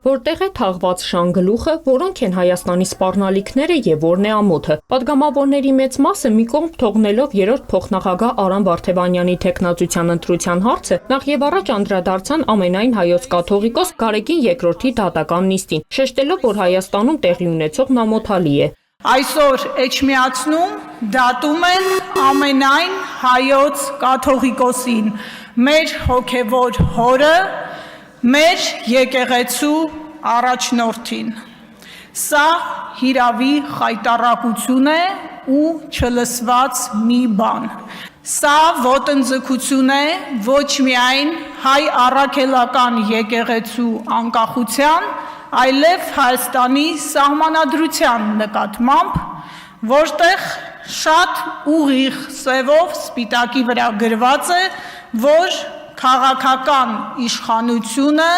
որտեղ է թաղված շանգլուխը, որոնք են Հայաստանի սպառնալիքները եւ որն է ամոթը։ Պատգամավորների մեծ մասը մի կողմ թողնելով երրորդ փոխնախագահ Արամ Վարդևանյանի թեկնածության ընտրության հարցը, նախ եւ առաջ անդրադարձան ամենայն հայոց կաթողիկոս Գարեգին II-ի դատական նիստին, շեշտելով, որ Հայաստանում տեղի ունեցողն ամոթալի է։ Այսօր Էջմիածնում դատում են ամենայն հայոց կաթողիկոսին, մեր հոգևոր հորը, մեր եկեղեցու առաջնորդին։ Սա հիրավի խայտառակություն է ու չլսված մի բան։ Սա ոտնձգություն է ոչ միայն հայ առաքելական եկեղեցու անկախության, այլև Հայաստանի սահմանադրության նկատմամբ, որտեղ շատ ուղիղ սևով սպիտակի վրա գրված է, որ քաղաքական իշխանությունը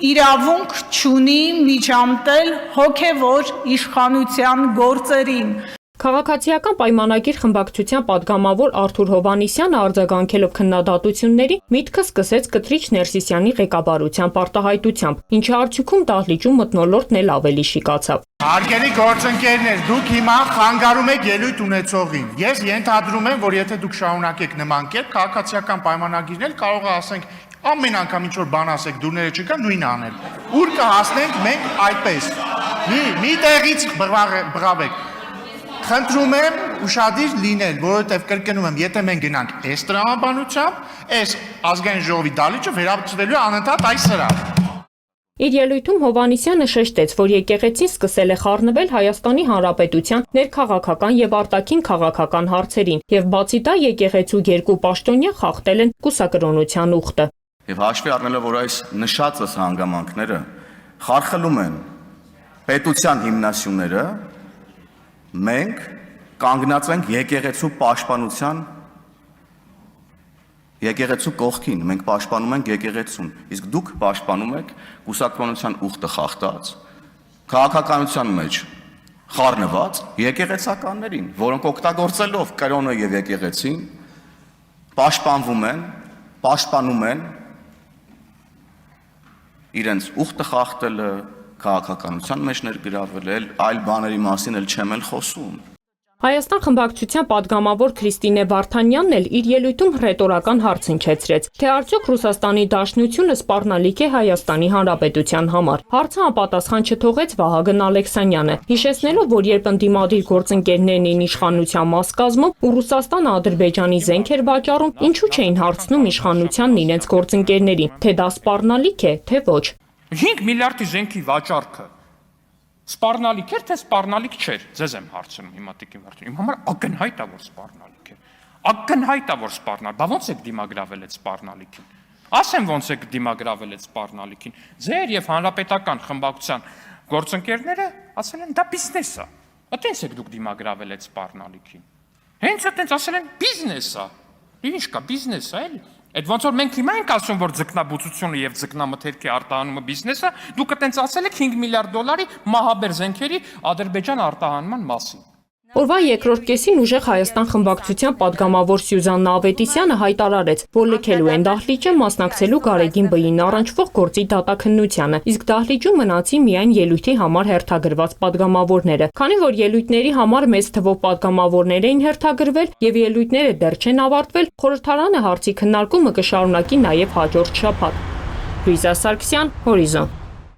իրավունք չունի միջամտել հոգևոր իշխանության գործերին։ Քաղաքացիական պայմանագիր խմբակցության падգամավոր Արթուր Հովհաննիսյանը արձագանքելով քննադատությունների միտքը սկսեց Կտրիչ Ներսիսյանի ղեկավարության պարտահայտությամբ, ինչի արդյունքում դահլիճում մթնոլորտն էլ ավելի շիկացավ։ Հարգելի գործընկերներ, դուք հիմա խանգարում եք ելույթ ունեցողին։ Ես ենթադրում եմ, որ եթե դուք շարունակեք նման կերպ, քաղաքացիական պայմանագիրն էլ կարող է ասենք ամեն անգամ ինչ որ բան ասեք, դուրները չկա նույնը անել։ Ուր կհասնենք մենք այդպես։ Մի տեղից բղավեք։ Խնդրում եմ ուշադիր լինել, որովհետև կրկնում եմ, եթե մենք գնանք այս տրամաբանությամբ, այս ազգային ժողովի դահլիճը վերաբացվելու է անընդհատ այս սրահ։ Իր ելույթում Հովհաննիսյանը շեշտեց, որ եկեղեցին սկսել է խառնվել Հայաստանի Հանրապետության ներքաղաքական եւ արտաքին քաղաքական հարցերին, եւ բացի դա եկեղեցու երկու պաշտոնյա խախտել են կուսակրոնության ուխտը։ Եվ հաշվի առնելով, որ այս նշածս հանգամանքները խարխլում են պետության հիմնասյուները, մենք կանգնած ենք եկեղեցու պաշտպանության, եկեղեցու կողքին, մենք պաշտպանում ենք եկեղեցուն, իսկ դուք պաշտպանում եք կուսակրոնության ուխտը խախտած, քաղաքականության մեջ խառնված եկեղեցականներին, որոնք օգտագործելով կրոնը եւ եկեղեցին, պաշտպանում են իրենց ուխտը խախտելը, քաղաքականության մեջ ներգրավվել, այլ բաների մասին էլ չեմ խոսում։ Հայաստան խմբակցության падգամավոր Քրիստինե Վարդանյանն էլ իր ելույթում ռետորական հարց հնչեցրեց, թե արդյոք Ռուսաստանի Դաշնությունը սպառնալիք է Հայաստանի Հանրապետության համար։ Հարցը անպատասխան չթողեց Վահագն Ալեքսանյանը, հիշեցնելով, որ երբ ընդդիմադիր գործընկերներն էին իշխանության մաս կազմում ու Ռուսաստանը Ադրբեջանի զենք էր վաճառում, ինչու չէին հարցնում իշխանությանն իրենց գործընկերներին, թե դա սպառնալիք է, թե ոչ։ 5 միլիարդի զենքի վաճառքը սպառնալիք էր, թե սպառնալիք չէր։ Ձեզ եմ հարցնում հիմա տիկին Վարդան։ Իմ համար ակնհայտ է, որ սպառնալիք էր։ Ակնհայտ է, որ սպառնալ։ Բա ո՞նց եք դիմագրավել այդ սպառնալիքին։ Ասեմ ո՞նց եք դիմագրավել այդ սպառնալիքին։ Ձեր եւ հանրապետական խմբակցության գործընկերները ասել են դա բիզնես է։ Այտենց եք դուք դիմագրավել այդ սպառնալիքին։ Հենց այտենց ասել են բիզնես է։ Ինչ կա բիզնես է, էլի։ Այդ ոնց որ մենք հիմա ենք ասում, որ ձկնաբուծությունը եւ ձկնամթերքի արտահանումը բիզնես է, դուք այտենց ասել եք 5 միլիարդ դոլարի մահաբեր զենքերի Ադրբեջան արտահանման մասին։ Օրվա երկրորդ կեսին ուժեղ Հայաստան խմբակցության падգամավոր Սյուզաննա Ավետիսյանը հայտարարեց, որ լքելու են դահլիճը, մասնակցելու Գարեգին Բ-ին առնչվող գործի դատաքննությանը, իսկ դահլիճում մնացի միայն ելույթի համար հերթագրված падգամավորները։ Քանի որ ելույթների համար մեծ թվով падգամավորներ էին հերթագրվել եւ ելույթները դեռ չեն ավարտվել, խորհրդարանը հարցի քննարկումը կշարունակի նաեւ հաջորդ շաբաթ։ Լուիզա Սարգսյան, Հորիզոն։